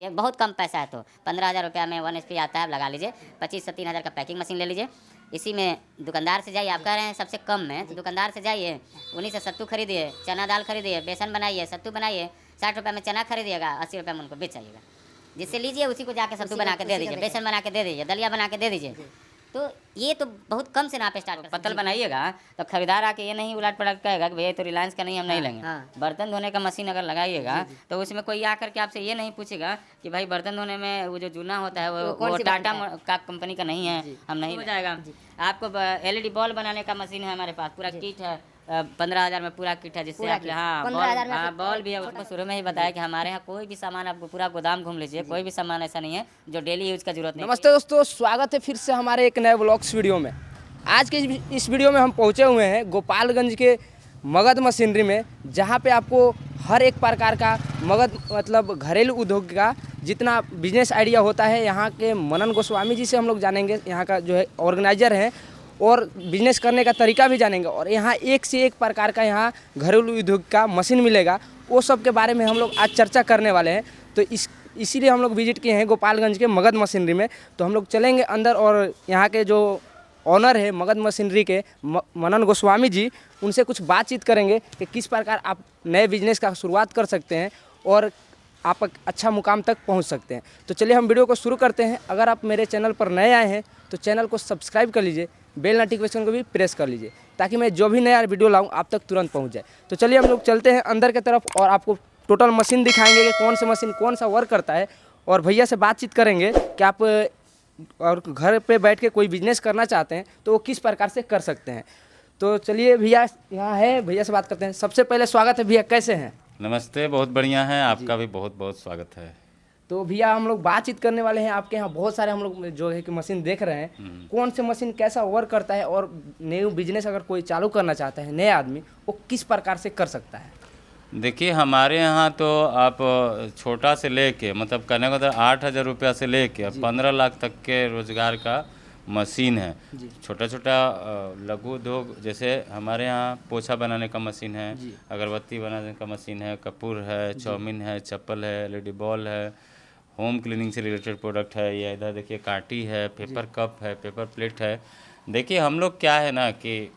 ये बहुत कम पैसा है, तो 15,000 रुपया में 1 HP आता है, आप लगा लीजिए। 25 से 3,000 का पैकिंग मशीन ले लीजिए। इसी में दुकानदार से जाइए, आप कह रहे हैं सबसे कम में, तो दुकानदार से जाइए, उन्हीं से सत्तू खरीदिए, चना दाल खरीदिए, बेसन बनाइए, सत्तू बनाइए। 60 रुपये में चना खरीदिएगा, 80 रुपये में उनको बेच आइएगा। जिससे लीजिए उसी को जाके सत्तू बना के दे दीजिए, बेसन बना के दे दीजिए, दलिया बना के दे दीजिए। तो ये तो बहुत कम से नाप स्टार्ट कर पत्तल बनाइएगा, तो खरीदार आके ये नहीं उलट पलट कहेगा कि भैया तो रिलायंस का नहीं, हम नहीं लेंगे। बर्तन धोने का मशीन अगर लगाइएगा तो उसमें कोई आकर के आपसे ये नहीं पूछेगा कि भाई बर्तन धोने में वो जो जूना होता है वो टाटा का कंपनी का नहीं है, हम नहीं हो जाएगा। आपको LED बॉल बनाने का मशीन है हमारे पास, पूरा किट है, 15,000 में पूरा किट है, जिससे आप बॉल भी है। उसको शुरू में ही बताया कि हमारे यहाँ कोई भी सामान, आपको पूरा गोदाम घूम लीजिए, कोई भी सामान ऐसा नहीं है जो डेली यूज का जरूरत नहीं। नमस्ते दोस्तों, स्वागत है फिर से हमारे एक नए व्लॉग्स वीडियो में। आज के इस वीडियो में हम पहुंचे हुए हैं गोपालगंज के मगध मशीनरी में, जहां पे आपको हर एक प्रकार का मगध मतलब घरेलू उद्योग का जितना बिजनेस आइडिया होता है, यहाँ के मनन गोस्वामी जी से हम लोग जानेंगे, यहाँ का जो है ऑर्गेनाइजर हैं, और बिजनेस करने का तरीका भी जानेंगे। और यहाँ एक से एक प्रकार का यहाँ घरेलू उद्योग का मशीन मिलेगा, वो सब के बारे में हम लोग आज चर्चा करने वाले हैं। तो इसीलिए हम लोग विजिट किए हैं गोपालगंज के मगध मशीनरी में। तो हम लोग चलेंगे अंदर, और यहाँ के जो ऑनर है मगध मशीनरी के मनन गोस्वामी जी, उनसे कुछ बातचीत करेंगे कि किस प्रकार आप नए बिजनेस का शुरुआत कर सकते हैं और आप अच्छा मुकाम तक पहुंच सकते हैं। तो चलिए हम वीडियो को शुरू करते हैं। अगर आप मेरे चैनल पर नए आए हैं तो चैनल को सब्सक्राइब कर लीजिए, बेल नोटिफिकेशन को भी प्रेस कर लीजिए, ताकि मैं जो भी नया वीडियो लाऊं आप तक तुरंत पहुंच जाए। तो चलिए हम लोग चलते हैं अंदर की तरफ, और आपको टोटल मशीन दिखाएंगे कि कौन सा मशीन कौन सा वर्क करता है, और भैया से बातचीत करेंगे कि आप और घर पे बैठ के कोई बिजनेस करना चाहते हैं तो वो किस प्रकार से कर सकते हैं। तो चलिए भैया यहाँ है, भैया से बात करते हैं। सबसे पहले स्वागत है भैया, कैसे हैं? नमस्ते, बहुत बढ़िया है, आपका भी बहुत बहुत स्वागत है। तो भैया हम लोग बातचीत करने वाले हैं। आपके यहाँ बहुत सारे हम लोग जो है कि मशीन देख रहे हैं, कौन से मशीन कैसा वर्क करता है, और न्यू बिजनेस अगर कोई चालू करना चाहता है नया आदमी, वो किस प्रकार से कर सकता है? देखिए, हमारे यहाँ तो आप छोटा से लेके मतलब कहने को तो 8,000 रुपया से लेके 15 लाख तक के रोजगार का मशीन है। छोटा छोटा लघु उद्योग, जैसे हमारे यहाँ पोछा बनाने का मशीन है, अगरबत्ती बनाने का मशीन है, कपूर है, चाउमीन है, चप्पल है, LED बॉल है, होम क्लीनिंग से रिलेटेड प्रोडक्ट है। ये इधर देखिए काटी है, पेपर कप है, पेपर प्लेट है। देखिए हम लोग क्या है ना कि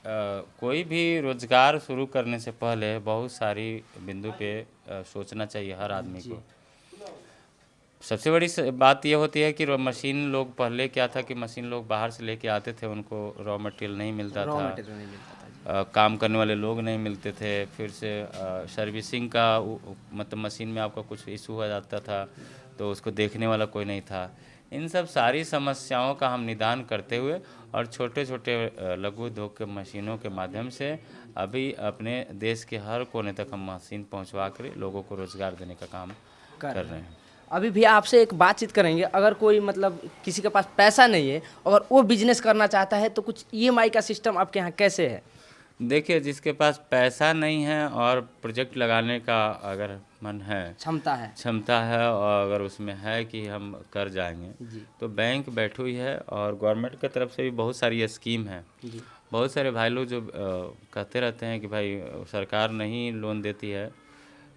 कोई भी रोज़गार शुरू करने से पहले बहुत सारी बिंदु पे सोचना चाहिए हर आदमी को। सबसे बड़ी बात ये होती है कि मशीन लोग पहले क्या था कि मशीन लोग बाहर से लेके आते थे, उनको रॉ मटेरियल नहीं मिलता था, काम करने वाले लोग नहीं मिलते थे। फिर से सर्विसिंग का मतलब मशीन में आपका कुछ इशू हो जाता था तो उसको देखने वाला कोई नहीं था। इन सब सारी समस्याओं का हम निदान करते हुए और छोटे छोटे लघु उद्योग के मशीनों के माध्यम से अभी अपने देश के हर कोने तक हम मशीन पहुंचवा कर लोगों को रोज़गार देने का काम कर रहे हैं। अभी भी आपसे एक बातचीत करेंगे। अगर कोई मतलब किसी के पास पैसा नहीं है और वो बिजनेस करना चाहता है, तो कुछ EMI का सिस्टम आपके यहाँ कैसे है? देखिए, जिसके पास पैसा नहीं है और प्रोजेक्ट लगाने का अगर मन है, क्षमता है और अगर उसमें है कि हम कर जाएंगे, तो बैंक बैठी हुई है और गवर्नमेंट की तरफ से भी बहुत सारी स्कीम है। बहुत सारे भाई लोग जो कहते रहते हैं कि भाई सरकार नहीं लोन देती है,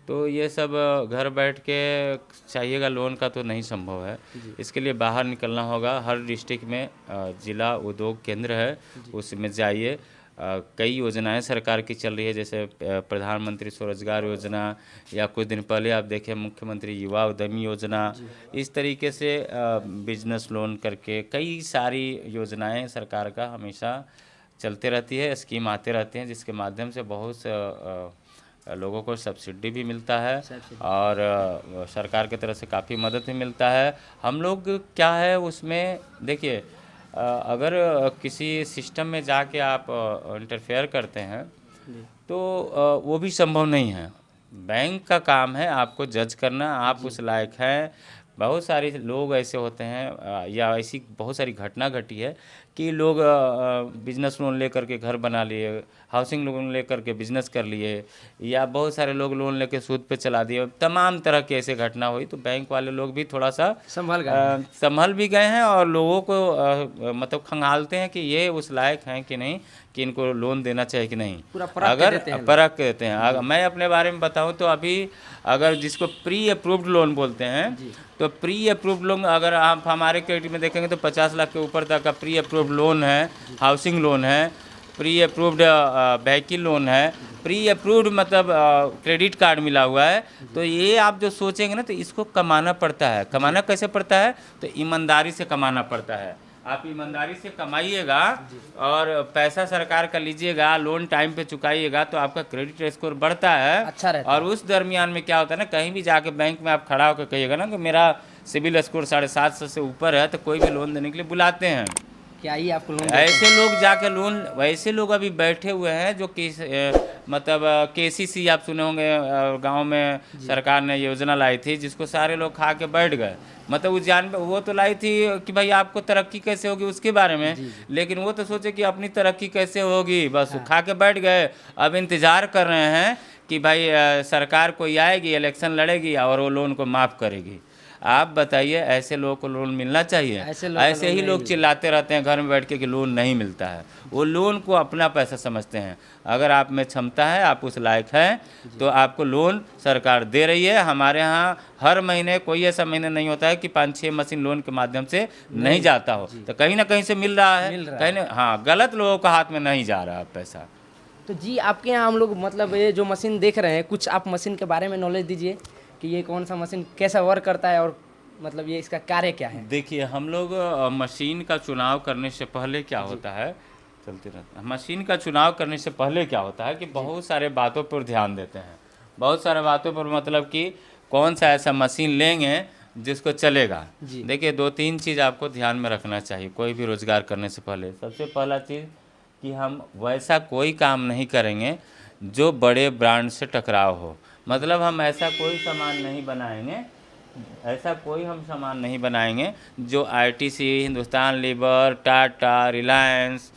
तो ये सब घर बैठ के चाहिएगा लोन का तो नहीं संभव है। इसके लिए बाहर निकलना होगा। हर डिस्ट्रिक्ट में जिला उद्योग केंद्र है, उसमें जाइए। कई योजनाएं सरकार की चल रही है, जैसे प्रधानमंत्री स्वरोजगार योजना, या कुछ दिन पहले आप देखें मुख्यमंत्री युवा उद्यमी योजना। इस तरीके से बिजनेस लोन करके कई सारी योजनाएं सरकार का हमेशा चलते रहती है, स्कीम आते रहते हैं, जिसके माध्यम से बहुत से लोगों को सब्सिडी भी मिलता है और सरकार की तरफ से काफ़ी मदद भी मिलता है। हम लोग क्या है उसमें देखिए, अगर किसी सिस्टम में जाके आप इंटरफेयर करते हैं तो वो भी संभव नहीं है। बैंक का काम है आपको जज करना, आप उस लायक हैं। बहुत सारे लोग ऐसे होते हैं या ऐसी बहुत सारी घटना घटी है कि लोग बिजनेस लोन लेकर के घर बना लिए, हाउसिंग लोन लेकर के बिजनेस कर लिए, या बहुत सारे लोग लोन लेके सूद पे चला दिए। तमाम तरह की ऐसे घटना हुई, तो बैंक वाले लोग भी थोड़ा सा संभल भी गए हैं और लोगों को मतलब खंगालते हैं कि ये उस लायक हैं कि नहीं, कि इनको लोन देना चाहिए कि नहीं, अगर परख के देते हैं। अगर मैं अपने बारे में बताऊं तो अभी अगर जिसको प्री अप्रूव्ड लोन बोलते हैं, तो प्री अप्रूव्ड लोन अगर आप हमारे क्रेडिट में देखेंगे तो 50 लाख के ऊपर तक का प्री अप्रूव्ड लोन है, हाउसिंग लोन है, प्री अप्रूव्ड व्हीकल लोन है, प्री अप्रूव्ड मतलब क्रेडिट कार्ड मिला हुआ है। तो ये आप जो सोचेंगे ना, तो इसको कमाना पड़ता है। कमाना कैसे पड़ता है? तो ईमानदारी से कमाना पड़ता है। आप ईमानदारी से कमाइएगा और पैसा सरकार का लीजिएगा, लोन टाइम पे चुकाइएगा, तो आपका क्रेडिट स्कोर बढ़ता है, अच्छा रहता है। और उस दरमियान में क्या होता है ना, कहीं भी जाके बैंक में आप खड़ा होकर कहिएगा ना कि मेरा सिविल स्कोर 750 से ऊपर है, तो कोई भी लोन देने के लिए बुलाते हैं। क्या ही आपको लोन ऐसे लोग जाके लोन, वैसे लोग अभी बैठे हुए हैं जो कि मतलब KCC आप सुने होंगे, गांव में सरकार ने योजना लाई थी जिसको सारे लोग खा के बैठ गए। मतलब उस जान वो तो लाई थी कि भाई आपको तरक्की कैसे होगी उसके बारे में, लेकिन वो तो सोचे कि अपनी तरक्की कैसे होगी, बस खा के बैठ गए। अब इंतज़ार कर रहे हैं कि भाई सरकार कोई आएगी, इलेक्शन लड़ेगी और वो लोन को माफ़ करेगी। आप बताइए, ऐसे लोगों को लोन मिलना चाहिए? ऐसे ही लोग चिल्लाते रहते हैं घर में बैठ के कि लोन नहीं मिलता है। वो लोन को अपना पैसा समझते हैं। अगर आप में क्षमता है, आप उस लायक हैं, तो आपको लोन सरकार दे रही है। हमारे यहाँ हर महीने कोई ऐसा महीने नहीं होता है कि 5-6 मशीन लोन के माध्यम से नहीं जाता हो, तो कहीं ना कहीं से मिल रहा है, कहीं ना, हाँ, गलत लोगों के हाथ में नहीं जा रहा पैसा। तो जी आपके यहाँ हम लोग मतलब ये जो मशीन देख रहे हैं, कुछ आप मशीन के बारे में नॉलेज दीजिए कि ये कौन सा मशीन कैसा वर्क करता है और मतलब ये इसका कार्य क्या है? देखिए, हम लोग मशीन का चुनाव करने से पहले क्या होता है, चलते रहते हैं, मशीन का चुनाव करने से पहले क्या होता है कि बहुत सारे बातों पर ध्यान देते हैं। बहुत सारे बातों पर मतलब कि कौन सा ऐसा मशीन लेंगे जिसको चलेगा। देखिए, 2-3 चीज़ आपको ध्यान में रखना चाहिए कोई भी रोज़गार करने से पहले। सबसे पहला चीज़ कि हम वैसा कोई काम नहीं करेंगे जो बड़े ब्रांड से टकराव हो। मतलब हम ऐसा कोई सामान नहीं बनाएंगे, ऐसा कोई हम सामान नहीं बनाएंगे जो ITC, हिंदुस्तान लीवर, टाटा, रिलायंस,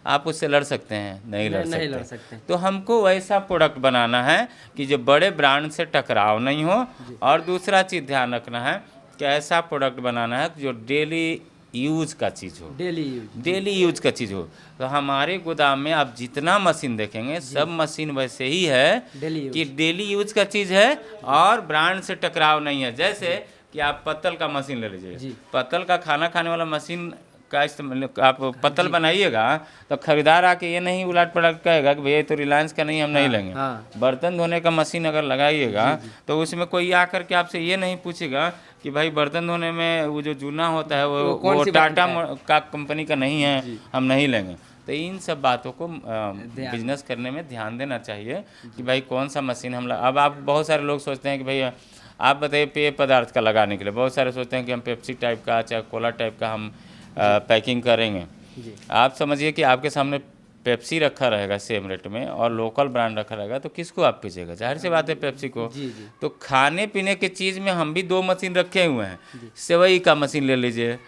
आप उससे लड़ सकते हैं? नहीं लड़ सकते। तो हमको वैसा प्रोडक्ट बनाना है कि जो बड़े ब्रांड से टकराव नहीं हो। और दूसरा चीज़ ध्यान रखना है कि ऐसा प्रोडक्ट बनाना है जो डेली यूज का चीज़ हो, डेली यूज का चीज़ हो। तो हमारे गोदाम में आप जितना मशीन देखेंगे सब मशीन वैसे ही है कि डेली यूज का चीज़ है और ब्रांड से टकराव नहीं है। जैसे कि आप पत्तल का मशीन ले लीजिए, पत्तल का खाना खाने वाला मशीन का इस्तेमाल, आप पत्तल बनाइएगा तो खरीदार आके ये नहीं उलट पलट कहेगा कि भैया तो रिलायंस का नहीं, हम नहीं लेंगे। बर्तन धोने का मशीन अगर लगाइएगा तो उसमें कोई आकर के आपसे ये नहीं पूछेगा कि भाई बर्तन धोने में वो जो चूना होता है वो टाटा का कंपनी का नहीं है, हम नहीं लेंगे। तो इन सब बातों को बिजनेस करने में ध्यान देना चाहिए कि भाई कौन सा मशीन हम अब आप बहुत सारे लोग सोचते हैं कि भैया आप बताइए पेय पदार्थ का लगाने के लिए, बहुत सारे सोचते हैं कि हम पेप्सी टाइप का चाहे कोला टाइप का हम पैकिंग करेंगे। आप समझिए कि आपके सामने पेप्सी रखा रहेगा सेम रेट में और लोकल ब्रांड रखा रहेगा, तो किसको आप पीजिएगा? जाहिर सी बात है पेप्सी को। तो खाने पीने के चीज़ में हम भी 2 मशीन रखे हुए हैं। सेवई का मशीन ले लीजिए,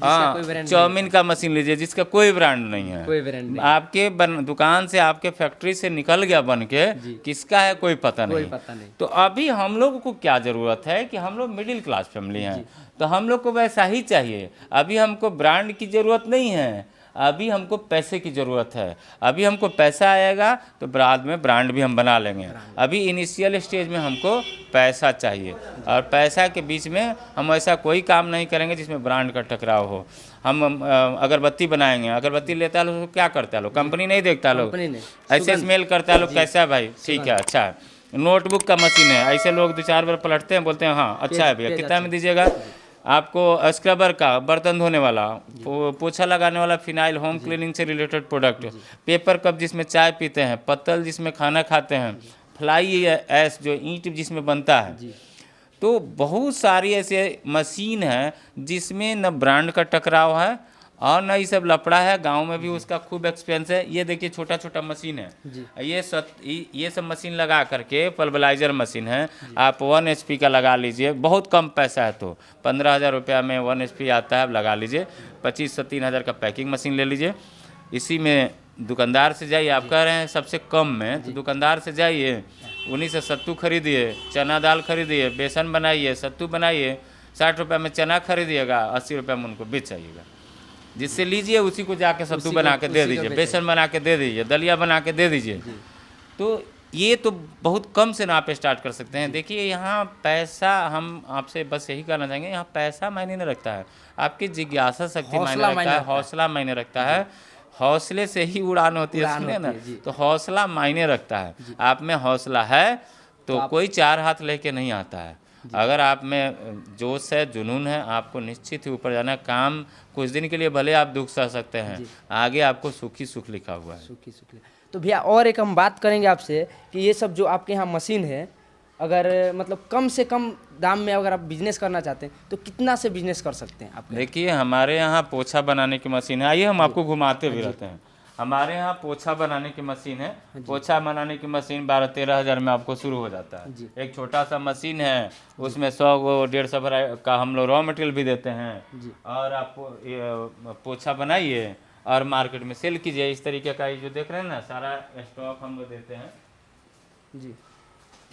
हाँ, चाउमीन का मशीन लीजिए जिसका कोई ब्रांड नहीं है, आपके दुकान से, आपके फैक्ट्री से निकल गया बन के, किसका है कोई पता नहीं। तो अभी हम लोग को क्या ज़रूरत है कि हम लोग मिडिल क्लास फैमिली हैं, तो हम लोग को वैसा ही चाहिए। अभी हमको ब्रांड की ज़रूरत नहीं है, अभी हमको पैसे की ज़रूरत है। अभी हमको पैसा आएगा तो बाद में ब्रांड भी हम बना लेंगे। अभी इनिशियल स्टेज में हमको पैसा चाहिए, और पैसा के बीच में हम ऐसा कोई काम नहीं करेंगे जिसमें ब्रांड का टकराव हो। हम अगरबत्ती बनाएंगे, अगरबत्ती लेता है लोग, क्या करता है लोग? कंपनी नहीं देखता है लोग, ऐसे स्मेल करता है लोग, कैसा है भाई? ठीक है, अच्छा है। नोटबुक का मशीन है, ऐसे लोग 2-4 बार पलटते हैं, बोलते हैं हाँ अच्छा है भैया, कितना में दीजिएगा? आपको स्क्रबर का, बर्तन धोने वाला, पोछा लगाने वाला, फिनाइल, होम क्लीनिंग से रिलेटेड प्रोडक्ट, पेपर कप जिसमें चाय पीते हैं, पत्तल जिसमें खाना खाते हैं, फ्लाई ऐश जो ईंट जिसमें बनता है। तो बहुत सारी ऐसे मशीन है जिसमें न ब्रांड का टकराव है और ना ये सब लफड़ा है, गांव में भी उसका खूब एक्सपेंस है। ये देखिए छोटा छोटा मशीन है, ये सब मशीन लगा करके, पल्वलाइजर मशीन है, आप 1 HP का लगा लीजिए, बहुत कम पैसा है, तो 15,000 रुपया में 1 HP आता है, आप लगा लीजिए। 25 से 3,000 का पैकिंग मशीन ले लीजिए। इसी में दुकानदार से जाइए, आप कह रहे हैं सबसे कम में, तो दुकानदार से जाइए, उन्हीं से सत्तू खरीदिए, चना दाल खरीदिए, बेसन बनाइए, सत्तू बनाइए। 60 रुपये में चना खरीदिएगा, 80 रुपये में उनको बेचाइएगा। जिससे लीजिए उसी को जाके सत्तू बना के दे दीजिए, बेसन बना के दे दीजिए, दलिया बना के दे दीजिए। तो ये तो बहुत कम से ना आप स्टार्ट कर सकते हैं। देखिए यहाँ पैसा, हम आपसे बस यही कहना चाहेंगे, यहाँ पैसा मायने नहीं रखता है, आपकी जिज्ञासा शक्ति मायने रखता है, हौसला मायने रखता है। हौसले से ही उड़ान होती है, सुनिए ना, तो हौसला मायने रखता है। आप में हौसला है तो कोई 4 हाथ लेके नहीं आता है। अगर आप में जोश है, जुनून है, आपको निश्चित ही ऊपर जाना है। काम कुछ दिन के लिए भले आप दुख सह सकते हैं, आगे आपको सुखी सुख लिखा हुआ है। सुखी सुख। तो भैया और एक हम बात करेंगे आपसे कि ये सब जो आपके यहाँ मशीन है, अगर मतलब कम से कम दाम में अगर आप बिजनेस करना चाहते हैं तो कितना से बिजनेस कर सकते हैं आप? देखिए हमारे यहाँ पोछा बनाने की मशीन है, आइए हम आपको घुमाते भी रहते हैं। हमारे यहाँ पोछा बनाने की मशीन है। पोछा बनाने की मशीन 12-13 हज़ार में आपको शुरू हो जाता है। एक छोटा सा मशीन है, उसमें 100-150 का हम लोग रॉ मटेरियल भी देते हैं, और आप पोछा बनाइए और मार्केट में सेल कीजिए। इस तरीके का ये जो देख रहे हैं ना, सारा स्टॉक हम लोग देते हैं जी।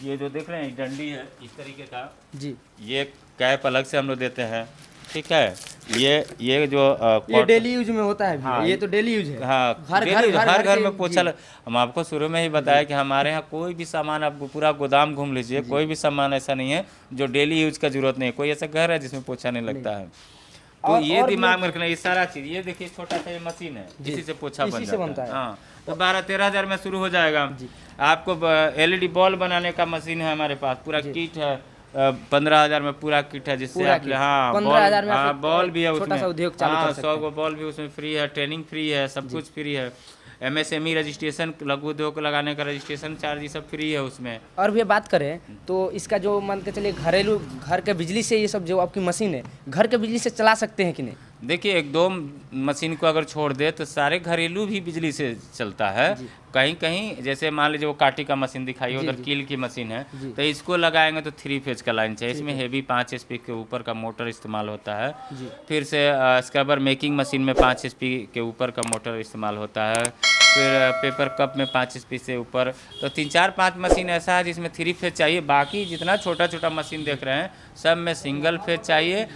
ये जो देख रहे हैं डंडी है इस तरीके का जी, ये कैप अलग से हम लोग देते हैं, ठीक है। ये जो ये डेली यूज में होता है। हाँ, ये तो डेली यूज है। हाँ, हर घर में पोछा। हम आपको शुरू में ही बताया कि हमारे यहाँ कोई भी सामान, आप पूरा गोदाम घूम लीजिए, कोई भी सामान ऐसा नहीं है जो डेली यूज का जरूरत नहीं है। कोई ऐसा घर है जिसमें पोछा नहीं लगता है। तो ये दिमाग में रखना, ये सारा चीज। ये देखिए छोटा सा ये मशीन है, इसी से पोछा बनता है। हाँ, तो 12-13 हज़ार में शुरू हो जाएगा। आपको LED बॉल बनाने का मशीन है हमारे पास, पूरा किट है। 15 हज़ार में पूरा किट है, जिससे आप, हाँ 15,000 में बॉल भी है उसमें, उद्योग चालू कर सकते हैं। 100 बॉल भी उसमें फ्री है, ट्रेनिंग फ्री है, सब कुछ फ्री है। MSME रजिस्ट्रेशन, लघु उद्योग को लगाने का रजिस्ट्रेशन चार्ज, ये सब फ्री है उसमें। और भी बात करें तो इसका जो मान के चलिए घरेलू, घर के बिजली से ये सब जो आपकी मशीन है, घर के बिजली से चला सकते हैं कि नहीं? देखिए 1-2 मशीन को अगर छोड़ दे तो सारे घरेलू भी बिजली से चलता है। कहीं कहीं जैसे मान लीजिए वो काटी का मशीन दिखाई, उधर कील की मशीन है, तो इसको लगाएंगे तो 3 फेज का लाइन चाहिए। इसमें हेवी 5 HP के ऊपर का मोटर इस्तेमाल होता है। फिर से स्क्रबर मेकिंग मशीन में 5 HP के ऊपर का मोटर इस्तेमाल होता है। फिर पेपर कप में 5 HP से ऊपर, तो 3-4-5 मशीन ऐसा है जिसमें 3 फेज चाहिए। बाकी जितना छोटा छोटा मशीन देख रहे हैं सब में सिंगल फेज चाहिए।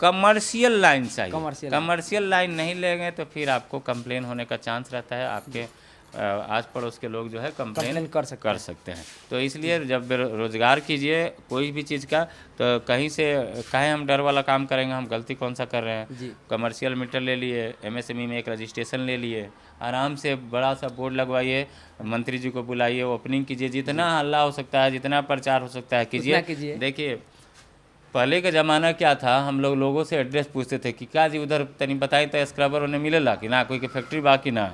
कमर्शियल लाइन चाहिए। कमर्शियल लाइन नहीं लेंगे तो फिर आपको कंप्लेन होने का चांस रहता है। आपके आस पड़ोस के लोग जो है कंप्लेन कर सकते हैं। तो इसलिए जब रोजगार कीजिए कोई भी चीज़ का, तो कहीं से कहें हम डर वाला काम करेंगे, हम गलती कौन सा कर रहे हैं। कमर्शियल मीटर ले लिए, MSME में एक रजिस्ट्रेशन ले लिए, आराम से बड़ा सा बोर्ड लगवाइए, मंत्री जी को बुलाइए, ओपनिंग कीजिए, जितना हल्ला हो सकता है, जितना प्रचार हो सकता है कीजिए। देखिए पहले का ज़माना क्या था, हम लोगों से एड्रेस पूछते थे कि क्या जी उधर तनी बताई तो स्क्रबर उन्हें मिलेला कि ना, कोई के फैक्ट्री बाकी ना।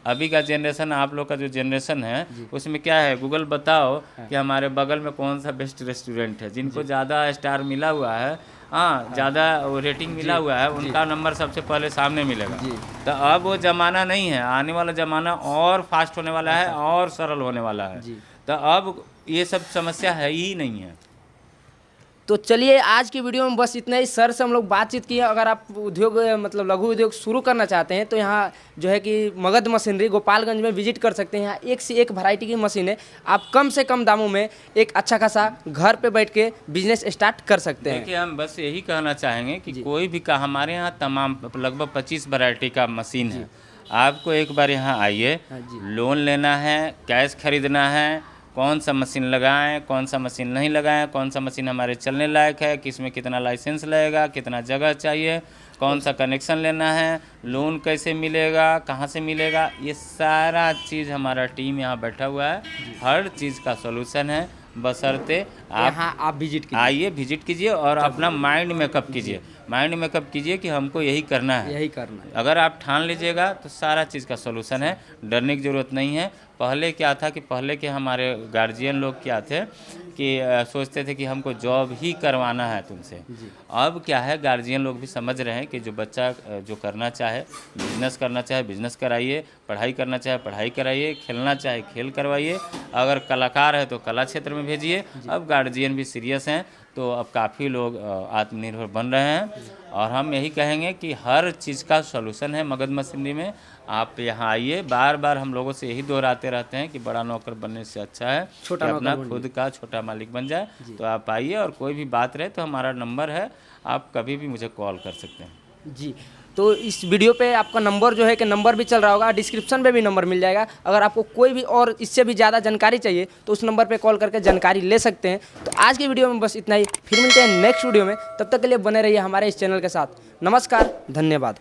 अभी का जनरेशन, आप लोग का जो जनरेशन है उसमें क्या है, गूगल बताओ कि हमारे बगल में कौन सा बेस्ट रेस्टोरेंट है। जिनको ज़्यादा स्टार मिला हुआ है, हाँ ज़्यादा रेटिंग मिला हुआ है, उनका नंबर सबसे पहले सामने मिलेगा। तो अब वो ज़माना नहीं है, आने वाला ज़माना और फास्ट होने वाला है और सरल होने वाला है। तो अब ये सब समस्या है ही नहीं है। तो चलिए आज की वीडियो में बस इतना ही। सर से हम लोग बातचीत की है। अगर आप उद्योग मतलब लघु उद्योग शुरू करना चाहते हैं तो यहाँ जो है कि मगध मशीनरी गोपालगंज में विजिट कर सकते हैं। यहाँ एक से एक वैरायटी की मशीन है। आप कम से कम दामों में एक अच्छा खासा घर पे बैठ के बिजनेस स्टार्ट कर सकते हैं। देखिए हम बस यही कहना चाहेंगे कि कोई भी का, हमारे यहाँ तमाम लगभग 25 वैरायटी का मशीन है। आपको एक बार यहाँ आइए, लोन लेना है, कैश खरीदना है, कौन सा मशीन लगाएं, कौन सा मशीन नहीं लगाएं, कौन सा मशीन हमारे चलने लायक है, किसमें कितना लाइसेंस लगेगा, कितना जगह चाहिए, कौन सा कनेक्शन लेना है, लोन कैसे मिलेगा, कहाँ से मिलेगा, ये सारा चीज़ हमारा टीम यहाँ बैठा हुआ है। हर चीज़ का सॉल्यूशन है, बशर्ते आप विजिट कीजिए, आइए विजिट कीजिए और अपना माइंड मेकअप कीजिए। माइंड मेकअप कीजिए कि हमको यही करना है। यही करना है। अगर आप ठान लीजिएगा तो सारा चीज़ का सॉल्यूशन है, डरने की ज़रूरत नहीं है। पहले क्या था कि पहले के हमारे गार्जियन लोग क्या थे कि सोचते थे कि हमको जॉब ही करवाना है तुमसे। अब क्या है, गार्जियन लोग भी समझ रहे हैं कि जो बच्चा जो करना चाहे, बिजनेस करना चाहे बिजनेस कराइए, पढ़ाई करना चाहे पढ़ाई कराइए, खेलना चाहे खेल करवाइए, अगर कलाकार है तो कला क्षेत्र में भेजिए। अब गार्जियन भी सीरियस हैं, तो अब काफ़ी लोग आत्मनिर्भर बन रहे हैं। और हम यही कहेंगे कि हर चीज़ का सॉल्यूशन है मगध मशीनरी में। आप यहाँ आइए, बार बार हम लोगों से यही दोहराते रहते हैं कि बड़ा नौकर बनने से अच्छा है छोटा कि अपना नौकर खुद का छोटा मालिक बन जाए। तो आप आइए, और कोई भी बात रहे तो हमारा नंबर है, आप कभी भी मुझे कॉल कर सकते हैं। जी, तो इस वीडियो पे आपका नंबर जो है कि नंबर भी चल रहा होगा, डिस्क्रिप्शन में भी नंबर मिल जाएगा। अगर आपको कोई भी और इससे भी ज़्यादा जानकारी चाहिए तो उस नंबर पे कॉल करके जानकारी ले सकते हैं। तो आज की वीडियो में बस इतना ही, फिर मिलते हैं नेक्स्ट वीडियो में। तब तक के लिए बने रहिए हमारे इस चैनल के साथ। नमस्कार, धन्यवाद।